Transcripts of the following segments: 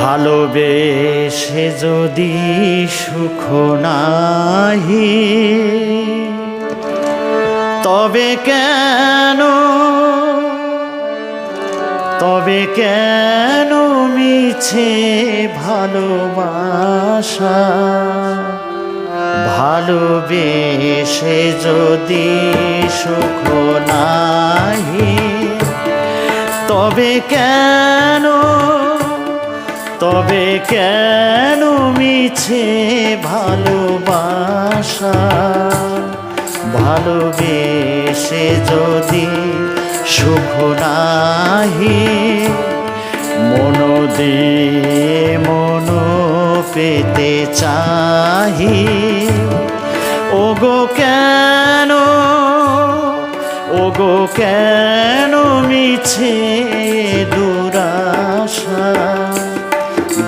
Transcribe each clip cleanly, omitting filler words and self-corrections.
ভালোবেসে যদি সুখ নাহি, তবে কেন মিছে ভালোবাসা? ভালোবেসে যদি সুখ নাহি, তবে কেন মিছে ভালোবাসা? ভালোবেসে যদি সুখ নাহি, মন দিয়ে মন পেতে চাহি। ওগো কেন মিছে দুরাশা?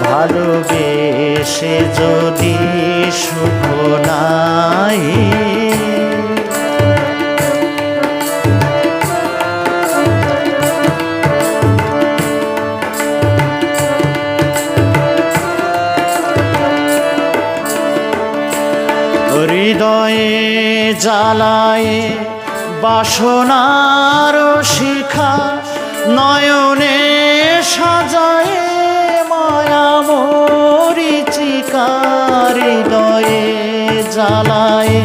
ভালোবেসে যদি সুখ নাহি। হৃদয়ে জ্বালায় বাসনার শিখা, নয়নে সাজায় মায়া মরিচিকা। হৃদয়ে জ্বালায়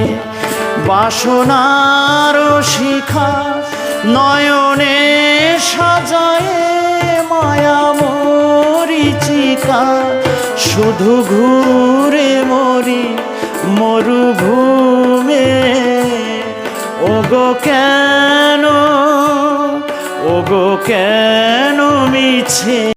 বাসনার শিখা, নয়নে সাজায় মায়া মরিচিকা। শুধু ঘুরে মরি মরুভূমে, ওগো কেন মিছে